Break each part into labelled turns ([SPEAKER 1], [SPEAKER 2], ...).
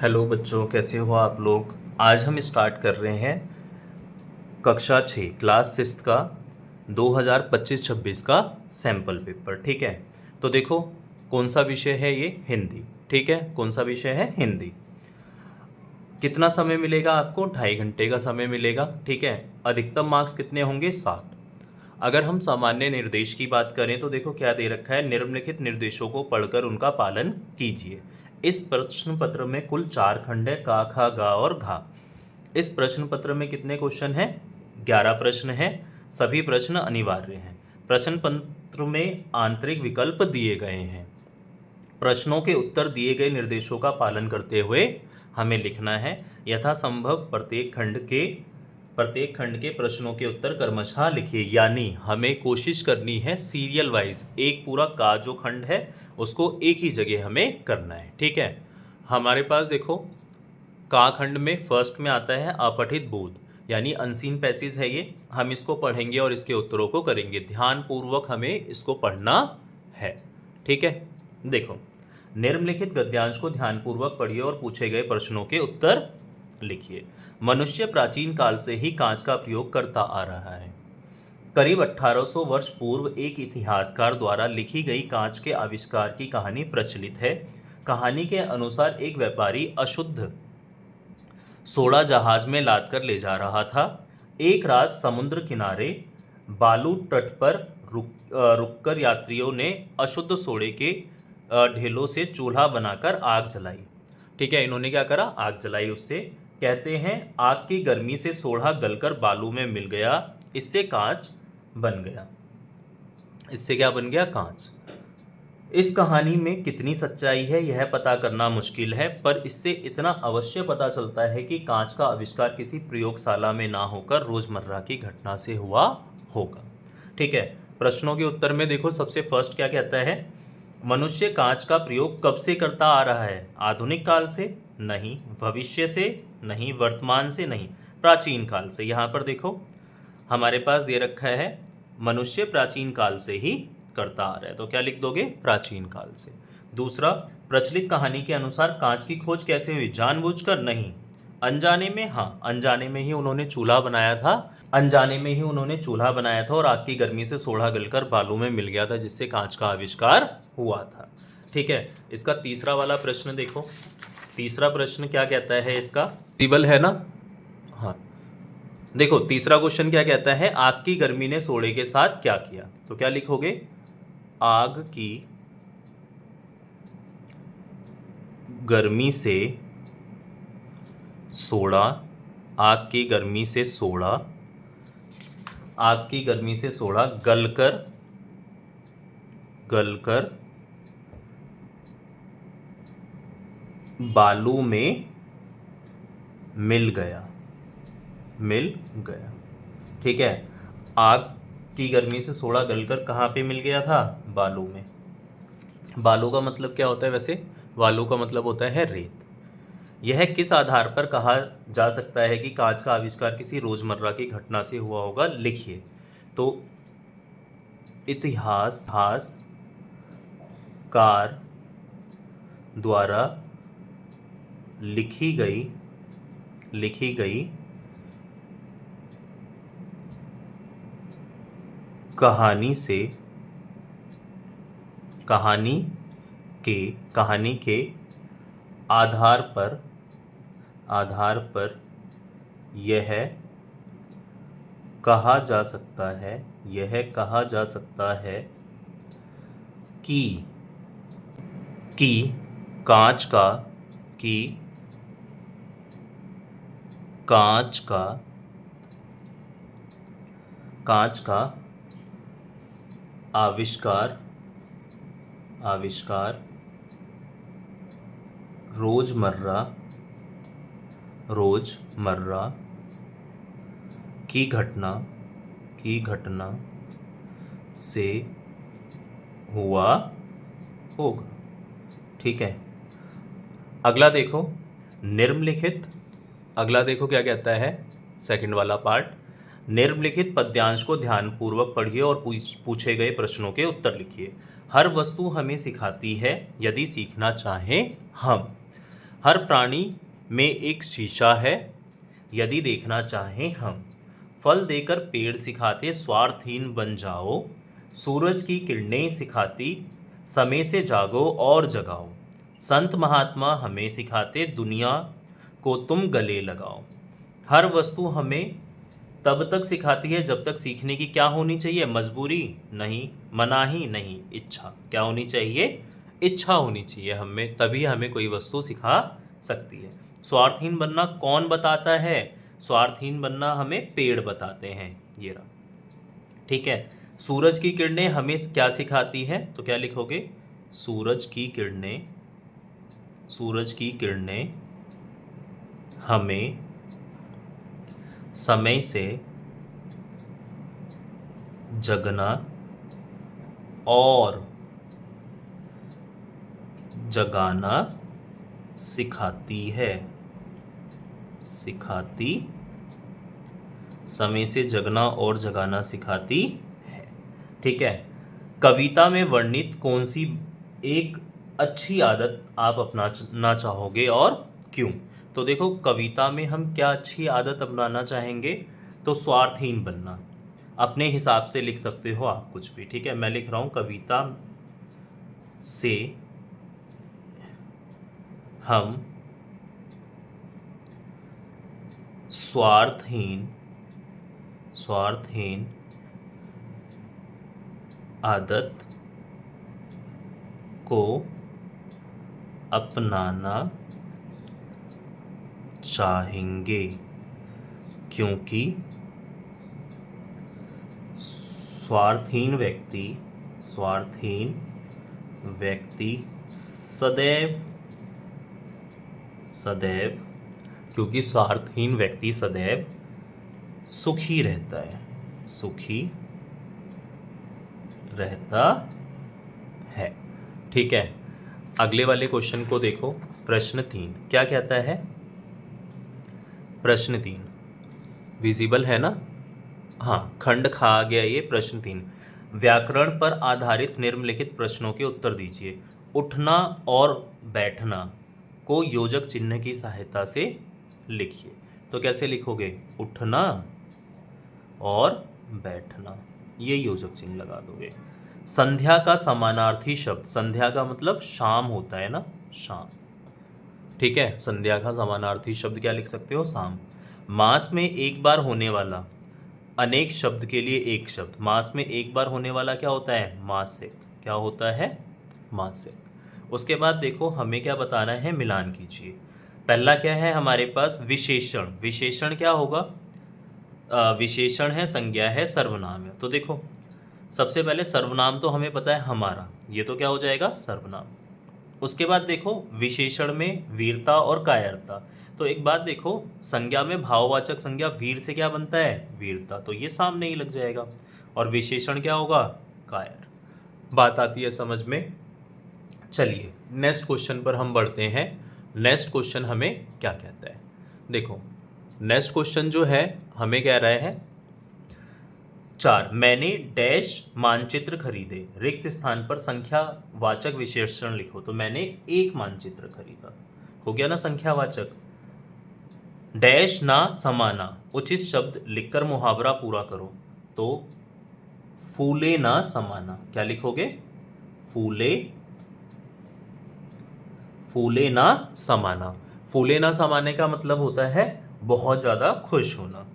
[SPEAKER 1] Hello बच्चों, कैसे हो आप लोग। आज हम स्टार्ट कर रहे हैं कक्षा 6 क्लास 6 का 2025-26 का सैम्पल पेपर। ठीक है, तो देखो कौन सा विषय है ये, हिंदी। ठीक है, कौन सा विषय है, हिंदी। कितना समय मिलेगा आपको, 2.5 घंटे का समय मिलेगा। ठीक है, अधिकतम मार्क्स कितने होंगे, 60। अगर हम सामान्य निर्देश की बात करें तो देखो क्या दे रखा है, निम्नलिखित निर्देशों को पढ़कर उनका पालन कीजिए। इस प्रश्न पत्र में कुल 4 खंड है, का खा गा और घा। इस प्रश्न पत्र में कितने क्वेश्चन हैं, 11 प्रश्न हैं। सभी प्रश्न अनिवार्य हैं। प्रश्न पत्र में आंतरिक विकल्प दिए गए हैं। प्रश्नों के उत्तर दिए गए निर्देशों का पालन करते हुए हमें लिखना है। यथासंभव प्रत्येक खंड के प्रश्नों के उत्तर क्रमशः लिखिए, यानी हमें कोशिश करनी है सीरियल वाइज एक पूरा का जो खंड है उसको एक ही जगह हमें करना है। ठीक है, हमारे पास देखो का खंड में फर्स्ट में आता है अपठित बोध, यानी अनसीन पैसेज है ये। हम इसको पढ़ेंगे और इसके उत्तरों को करेंगे, ध्यान पूर्वक हमें इसको पढ़ना है। ठीक है, देखो निम्नलिखित गद्यांश को ध्यानपूर्वक पढ़िए और पूछे गए प्रश्नों के उत्तर लिखिए। मनुष्य प्राचीन काल से ही कांच का प्रयोग करता आ रहा है। करीब 1800 वर्ष पूर्व एक इतिहासकार द्वारा लिखी गई कांच के आविष्कार की कहानी प्रचलित है। कहानी के अनुसार एक व्यापारी अशुद्ध सोडा जहाज में लाद कर ले जा रहा था। एक रात समुद्र किनारे बालू तट पर रुककर यात्रियों ने अशुद्ध सोडे के ढेलों से चूल्हा बनाकर आग जलाई। ठीक है, इन्होंने क्या करा, आग जलाई उससे। कहते हैं आग की गर्मी से सोडा गलकर बालू में मिल गया, इससे कांच बन गया। इससे क्या बन गया, कांच। इस कहानी में कितनी सच्चाई है यह पता करना मुश्किल है, पर इससे इतना अवश्य पता चलता है कि कांच का आविष्कार किसी प्रयोगशाला में ना होकर रोजमर्रा की घटना से हुआ होगा। ठीक है, प्रश्नों के उत्तर में देखो सबसे फर्स्ट क्या कहता है, मनुष्य कांच का प्रयोग कब से करता आ रहा है। आधुनिक काल से नहीं, भविष्य से नहीं, वर्तमान से नहीं, प्राचीन काल से। यहाँ पर देखो हमारे पास दे रखा है मनुष्य प्राचीन काल से ही करता आ रहा है, तो क्या लिख दोगे, प्राचीन काल से। दूसरा, प्रचलित कहानी के अनुसार कांच की खोज कैसे हुई, जानबूझकर नहीं, अनजाने में। हाँ, अनजाने में ही उन्होंने चूल्हा बनाया था, अनजाने में ही उन्होंने चूल्हा बनाया था और आग की गर्मी से सोडा गलकर बालू में मिल गया था, जिससे कांच का आविष्कार हुआ था। ठीक है, इसका तीसरा वाला प्रश्न देखो। तीसरा प्रश्न क्या कहता है, इसका टेबल है ना। हाँ, देखो तीसरा क्वेश्चन क्या कहता है, आग की गर्मी ने सोडे के साथ क्या किया। तो क्या लिखोगे, आग की गर्मी से सोडा, आग की गर्मी से सोडा, आग की गर्मी से सोडा गलकर बालू में मिल गया। ठीक है, आग की गर्मी से सोडा गलकर कहाँ पे मिल गया था, बालू में। बालू का मतलब क्या होता है वैसे, बालू का मतलब होता है रेत। यह किस आधार पर कहा जा सकता है कि कांच का आविष्कार किसी रोजमर्रा की घटना से हुआ होगा, लिखिए। तो इतिहासकार द्वारा लिखी गई कहानी के आधार पर यह कहा जा सकता है कि कांच का आविष्कार रोजमर्रा की घटना से हुआ होगा। ठीक है, अगला देखो क्या कहता है, सेकंड वाला पार्ट। निम्नलिखित पद्यांश को ध्यानपूर्वक पढ़िए और पूछे गए प्रश्नों के उत्तर लिखिए। हर वस्तु हमें सिखाती है यदि सीखना चाहें हम। हर प्राणी में एक शीशा है, यदि देखना चाहें हम। फल देकर पेड़ सिखाते स्वार्थहीन बन जाओ, सूरज की किरणें सिखाती समय से जागो और जगाओ। संत महात्मा हमें सिखाते दुनिया को तुम गले लगाओ। हर वस्तु हमें तब तक सिखाती है जब तक सीखने की क्या होनी चाहिए, मजबूरी नहीं, मनाही नहीं, इच्छा। क्या होनी चाहिए, इच्छा होनी चाहिए हमें, तभी हमें कोई वस्तु सिखा सकती है। स्वार्थहीन बनना कौन बताता है, स्वार्थहीन बनना हमें पेड़ बताते हैं, ये रहा। ठीक है, सूरज की किरणें हमें क्या सिखाती है, तो क्या लिखोगे, सूरज की किरणें, सूरज की किरणें हमें समय से जगना और जगाना सिखाती है, सिखाती, समय से जगना और जगाना सिखाती है। ठीक है, कविता में वर्णित कौन सी एक अच्छी आदत आप अपनाना चाहोगे और क्यों। तो देखो, कविता में हम क्या अच्छी आदत अपनाना चाहेंगे, तो स्वार्थहीन बनना। अपने हिसाब से लिख सकते हो आप कुछ भी। ठीक है, मैं लिख रहा हूं, कविता से हम स्वार्थहीन आदत को अपनाना चाहेंगे, क्योंकि स्वार्थहीन व्यक्ति सदैव क्योंकि स्वार्थहीन व्यक्ति सदैव सुखी रहता है, सुखी रहता है। ठीक है, अगले वाले क्वेश्चन को देखो, प्रश्न 3 क्या कहता है। प्रश्न 3 विजिबल है ना, हाँ, खंड खा आ गया ये। प्रश्न 3, व्याकरण पर आधारित निम्नलिखित प्रश्नों के उत्तर दीजिए। उठना और बैठना को योजक चिन्ह की सहायता से लिखिए। तो कैसे लिखोगे, उठना और बैठना, ये योजक चिन्ह लगा दोगे। संध्या का समानार्थी शब्द, संध्या का मतलब शाम होता है ना, शाम। ठीक है, संध्या का समानार्थी शब्द क्या लिख सकते हो, शाम। मास में एक बार होने वाला, अनेक शब्द के लिए एक शब्द। मास में एक बार होने वाला क्या होता है, मासिक। क्या होता है, मासिक। उसके बाद देखो, हमें क्या बताना है, मिलान कीजिए। पहला क्या है हमारे पास, विशेषण। विशेषण क्या होगा, विशेषण है, संज्ञा है, सर्वनाम है। तो देखो, सबसे पहले सर्वनाम तो हमें पता है हमारा, ये तो क्या हो जाएगा, सर्वनाम। उसके बाद देखो, विशेषण में वीरता और कायरता। तो एक बात देखो, संज्ञा में भाववाचक संज्ञा वीर से क्या बनता है, वीरता, तो ये सामने ही लग जाएगा। और विशेषण क्या होगा, कायर। बात आती है समझ में। चलिए नेक्स्ट क्वेश्चन पर हम बढ़ते हैं। नेक्स्ट क्वेश्चन हमें क्या कहता है, देखो नेक्स्ट क्वेश्चन जो है हमें कह रहा है 4, मैंने डैश मानचित्र खरीदे, रिक्त स्थान पर संख्यावाचक विशेषण लिखो। तो मैंने एक मानचित्र खरीदा, हो गया ना संख्यावाचक। डैश ना समाना, उचित शब्द लिखकर मुहावरा पूरा करो। तो फूले ना समाना, क्या लिखोगे, फूले ना समाना। फूले ना समाने का मतलब होता है बहुत ज़्यादा खुश होना।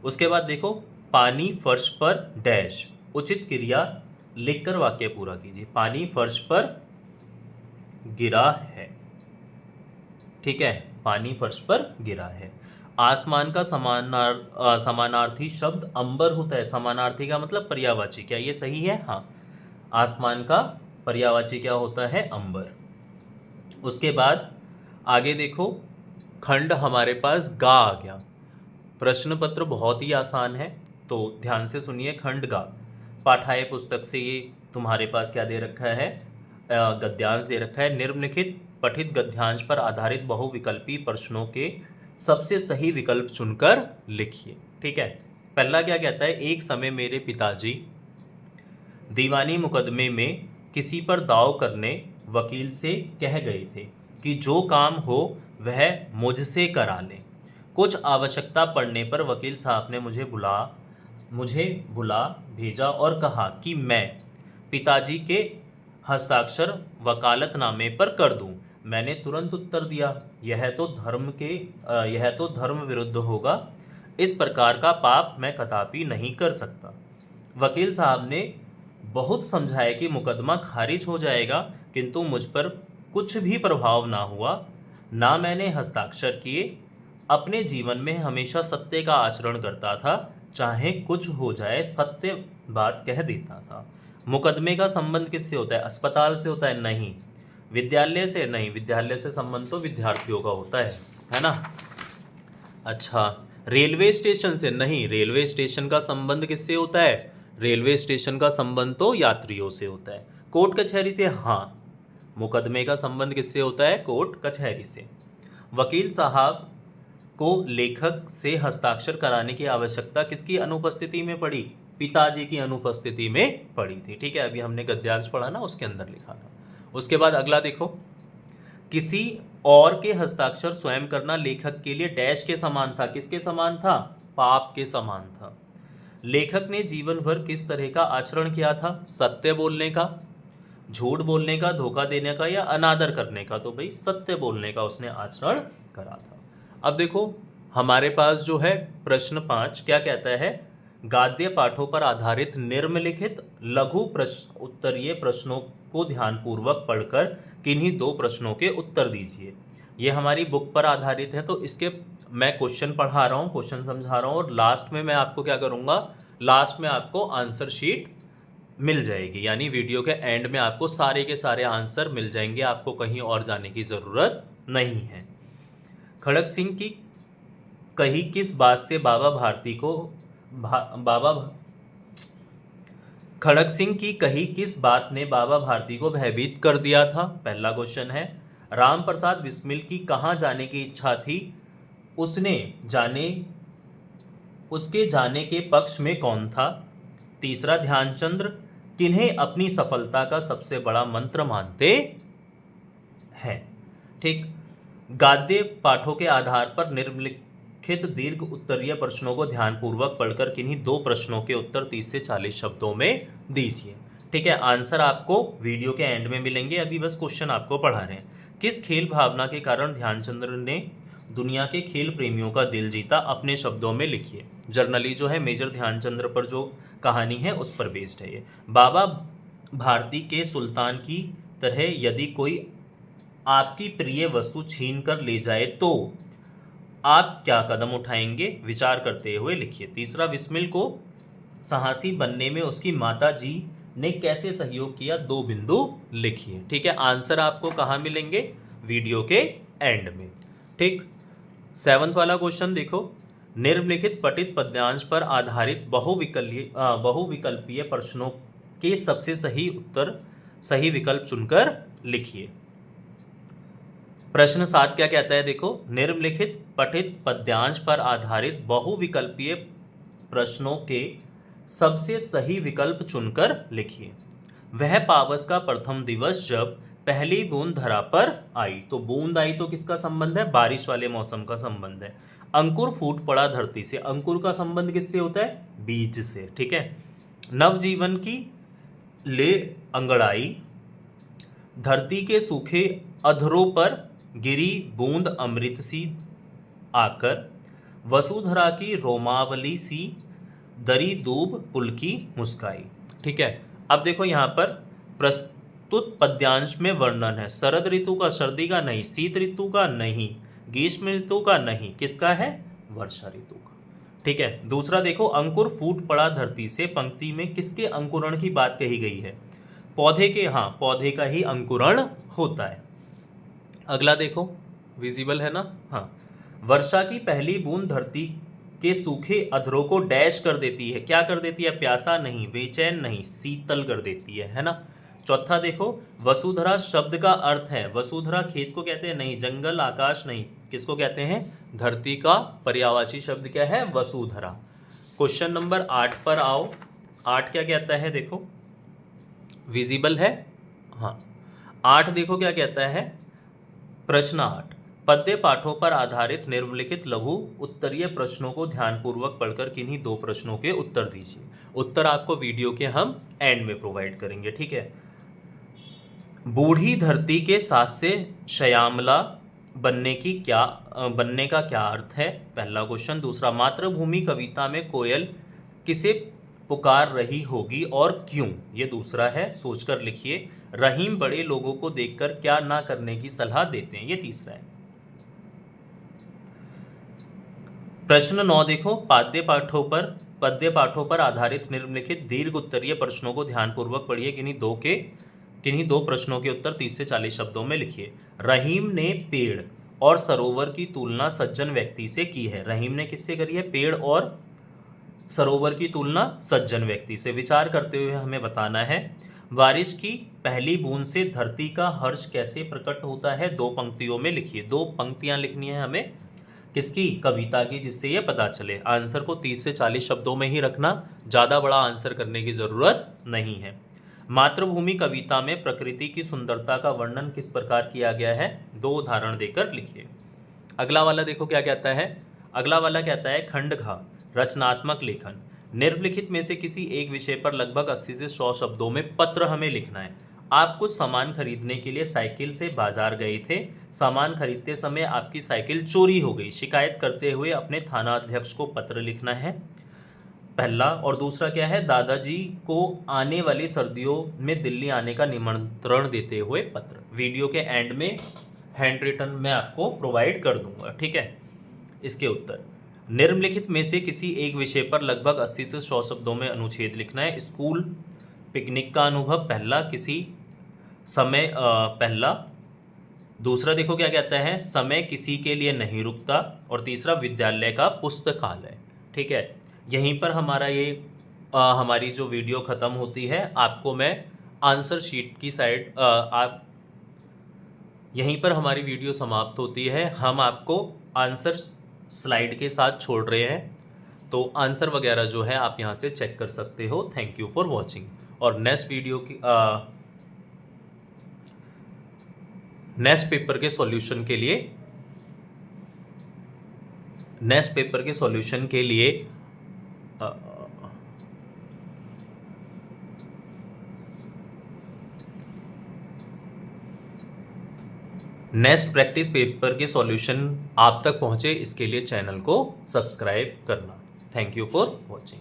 [SPEAKER 1] उसके बाद देखो, पानी फर्श पर डैश, उचित क्रिया लिखकर वाक्य पूरा कीजिए। पानी फर्श पर गिरा है। ठीक है, पानी फर्श पर गिरा है। आसमान का समानार्थी शब्द अंबर होता है। समानार्थी का मतलब पर्यायवाची, क्या ये सही है, हाँ। आसमान का पर्यायवाची क्या होता है, अंबर। उसके बाद आगे देखो, खंड हमारे पास गा आ गया। प्रश्न पत्र बहुत ही आसान है, तो ध्यान से सुनिए। खंड गा, पाठाय पुस्तक से ये तुम्हारे पास क्या दे रखा है, गद्यांश दे रखा है। निम्नलिखित पठित गद्यांश पर आधारित बहुविकल्पी प्रश्नों के सबसे सही विकल्प चुनकर लिखिए। ठीक है, पहला क्या कहता है, एक समय मेरे पिताजी दीवानी मुकदमे में किसी पर दाव करने वकील से कह गए थे कि जो काम हो वह मुझसे करा लें। कुछ आवश्यकता पड़ने पर वकील साहब ने मुझे बुला भेजा और कहा कि मैं पिताजी के हस्ताक्षर वकालतनामे पर कर दूं। मैंने तुरंत उत्तर दिया, यह तो धर्म विरुद्ध होगा। इस प्रकार का पाप मैं कदापि नहीं कर सकता। वकील साहब ने बहुत समझाया कि मुकदमा खारिज हो जाएगा, किंतु मुझ पर कुछ भी प्रभाव ना हुआ। ना मैंने हस्ताक्षर किए। अपने जीवन में हमेशा सत्य का आचरण करता था, चाहे कुछ हो जाए सत्य बात कह देता था। मुकदमे का संबंध किससे होता है? अस्पताल से होता है? नहीं। विद्यालय से? नहीं, विद्यालय से संबंध तो विद्यार्थियों का होता है ना। अच्छा, रेलवे स्टेशन से? नहीं, रेलवे स्टेशन का संबंध किससे होता है? रेलवे स्टेशन का संबंध तो यात्रियों से होता है। कोर्ट कचहरी से? हाँ, मुकदमे का संबंध किससे होता है? कोर्ट कचहरी से। वकील साहब को लेखक से हस्ताक्षर कराने की आवश्यकता किसकी अनुपस्थिति में पड़ी? पिताजी की अनुपस्थिति में पड़ी थी। ठीक है, अभी हमने गद्यांश पढ़ा ना, उसके अंदर लिखा था। उसके बाद अगला देखो, किसी और के हस्ताक्षर स्वयं करना लेखक के लिए डैश के समान था। किसके समान था? पाप के समान था। लेखक ने जीवन भर किस तरह का आचरण किया था? सत्य बोलने का, झूठ बोलने का, धोखा देने का या अनादर करने का? तो भाई सत्य बोलने का उसने आचरण करा था। अब देखो हमारे पास जो है प्रश्न 5 क्या कहता है? गाद्य पाठों पर आधारित निम्नलिखित लघु प्रश्न उत्तरीय प्रश्नों को ध्यानपूर्वक पढ़कर किन्हीं 2 प्रश्नों के उत्तर दीजिए। ये हमारी बुक पर आधारित है, तो इसके मैं क्वेश्चन पढ़ा रहा हूँ, क्वेश्चन समझा रहा हूँ, और लास्ट में मैं आपको क्या करूँगा, लास्ट में आपको आंसर शीट मिल जाएगी, यानी वीडियो के एंड में आपको सारे के सारे आंसर मिल जाएंगे, आपको कहीं और जाने की ज़रूरत नहीं है। खड़ग सिंह की कही किस बात से खड़ग सिंह की कही किस बात ने बाबा भारती को भयभीत कर दिया था? पहला क्वेश्चन है। राम प्रसाद बिस्मिल की कहाँ जाने की इच्छा थी? उसके जाने के पक्ष में कौन था? तीसरा, ध्यानचंद्र किन्हें अपनी सफलता का सबसे बड़ा मंत्र मानते हैं? ठीक। गाद्य पाठों के आधार पर निम्नलिखित दीर्घ उत्तरीय प्रश्नों को ध्यानपूर्वक पढ़कर किन्हीं 2 प्रश्नों के उत्तर 30 से 40 शब्दों में दीजिए। ठीक है, आंसर आपको वीडियो के एंड में मिलेंगे, अभी बस क्वेश्चन आपको पढ़ा रहे हैं। किस खेल भावना के कारण ध्यानचंद्र ने दुनिया के खेल प्रेमियों का दिल जीता? अपने शब्दों में लिखिए। जर्नली जो है मेजर ध्यानचंद्र पर जो कहानी है उस पर बेस्ड है ये। बाबा भारती के सुल्तान की तरह यदि कोई आपकी प्रिय वस्तु छीन कर ले जाए तो आप क्या कदम उठाएंगे? विचार करते हुए लिखिए। तीसरा, बिस्मिल को साहसी बनने में उसकी माता जी ने कैसे सहयोग किया? 2 बिंदु लिखिए। ठीक है, आंसर आपको कहाँ मिलेंगे? वीडियो के एंड में। ठीक। 7वां वाला क्वेश्चन देखो, निम्नलिखित पठित पद्यांश पर आधारित बहुविकल्पीय प्रश्नों के सबसे सही विकल्प चुनकर लिखिए। प्रश्न 7 क्या कहता है? देखो, निम्नलिखित पठित पद्यांश पर आधारित बहुविकल्पीय प्रश्नों के सबसे सही विकल्प चुनकर लिखिए। वह पावस का प्रथम दिवस जब पहली बूंद धरा पर आई। तो बूंद आई तो किसका संबंध है? बारिश वाले मौसम का संबंध है। अंकुर फूट पड़ा धरती से, अंकुर का संबंध किससे होता है? बीज से। ठीक है। नवजीवन की ले अंगड़ाई, धरती के सूखे अधरों पर गिरी बूंद अमृत सी आकर, वसुधरा की रोमावली सी दरी दूब पुलकी मुस्काई। ठीक है, अब देखो यहाँ पर प्रस्तुत पद्यांश में वर्णन है। शरद ऋतु का, सर्दी का नहीं, शीत ऋतु का नहीं, ग्रीष्म ऋतु का नहीं, किसका है? वर्षा ऋतु का। ठीक है। दूसरा देखो, अंकुर फूट पड़ा धरती से, पंक्ति में किसके अंकुरण की बात कही गई है? पौधे के। हाँ, पौधे का ही अंकुरण होता है। अगला देखो, विजिबल है ना? हाँ। वर्षा की पहली बूंद धरती के सूखे अधरों को डैश कर देती है। क्या कर देती है? प्यासा नहीं, बेचैन नहीं, शीतल कर देती है ना। चौथा देखो, वसुधरा शब्द का अर्थ है, वसुधरा खेत को कहते हैं? नहीं। जंगल, आकाश नहीं, किसको कहते हैं? धरती का पर्यायवाची शब्द क्या है? वसुधरा। क्वेश्चन नंबर 8 पर आओ। 8 क्या कहता है? देखो, विजिबल है? हाँ। 8 देखो क्या कहता है? प्रश्न 8, पद्य पाठों पर आधारित निम्नलिखित लघु उत्तरीय प्रश्नों को ध्यानपूर्वक पढ़कर किन्हीं 2 प्रश्नों के उत्तर दीजिए। उत्तर आपको वीडियो के हम एंड में प्रोवाइड करेंगे, ठीक है। बूढ़ी धरती के साथ से श्यामला बनने का क्या अर्थ है, पहला क्वेश्चन। दूसरा, मातृभूमि कविता में कोयल किसे पुकार रही होगी और क्यों, ये दूसरा है, सोचकर लिखिए। रहीम बड़े लोगों को देखकर क्या ना करने की सलाह देते हैं, ये तीसरा है। प्रश्न 9 देखो, पद्य पाठों पर आधारित निम्नलिखित दीर्घ उत्तरीय प्रश्नों को ध्यानपूर्वक पढ़िए। किन्हीं दो प्रश्नों के उत्तर 30 से 40 शब्दों में लिखिए। रहीम ने पेड़ और सरोवर की तुलना सज्जन व्यक्ति से की है। रहीम ने किससे करी है? पेड़ और सरोवर की तुलना सज्जन व्यक्ति से। विचार करते हुए हमें बताना है, बारिश की पहली बूंद से धरती का हर्ष कैसे प्रकट होता है, 2 पंक्तियों में लिखिए। 2 पंक्तियां लिखनी है हमें, किसकी? कविता की, जिससे ये पता चले। आंसर को 30 से 40 शब्दों में ही रखना, ज़्यादा बड़ा आंसर करने की ज़रूरत नहीं है। मातृभूमि कविता में प्रकृति की सुंदरता का वर्णन किस प्रकार किया गया है, 2 उदाहरण देकर लिखिए। अगला वाला देखो क्या कहता है। अगला वाला कहता है, खंड घ, रचनात्मक लेखन। निम्नलिखित में से किसी एक विषय पर लगभग 80 से 100 शब्दों में पत्र हमें लिखना है। आप कुछ सामान खरीदने के लिए साइकिल से बाजार गए थे। सामान खरीदते समय आपकी साइकिल चोरी हो गई। शिकायत करते हुए अपने थाना अध्यक्ष को पत्र लिखना है, पहला। और दूसरा क्या है, दादाजी को आने वाली सर्दियों में दिल्ली आने का निमंत्रण देते हुए पत्र। वीडियो के एंड में हैंड रिटन मैं आपको प्रोवाइड कर दूंगा, ठीक है। इसके उत्तर, निम्नलिखित में से किसी एक विषय पर लगभग 80 से 100 शब्दों में अनुच्छेद लिखना है। स्कूल पिकनिक का अनुभव, पहला। किसी समय, पहला। दूसरा देखो क्या कहता है, समय किसी के लिए नहीं रुकता। और तीसरा, विद्यालय का पुस्तकालय, ठीक है। यहीं पर हमारी जो वीडियो ख़त्म होती है। आपको मैं आंसर शीट की साइड यहीं पर हमारी वीडियो समाप्त होती है। हम आपको आंसर स्लाइड के साथ छोड़ रहे हैं, तो आंसर वगैरह जो है आप यहाँ से चेक कर सकते हो। Thank you for watching. और नेक्स्ट पेपर के सॉल्यूशन के लिए नेक्स्ट पेपर के सॉल्यूशन के लिए नेक्स्ट प्रैक्टिस पेपर के सॉल्यूशन आप तक पहुंचे, इसके लिए चैनल को सब्सक्राइब करना। Thank you for watching.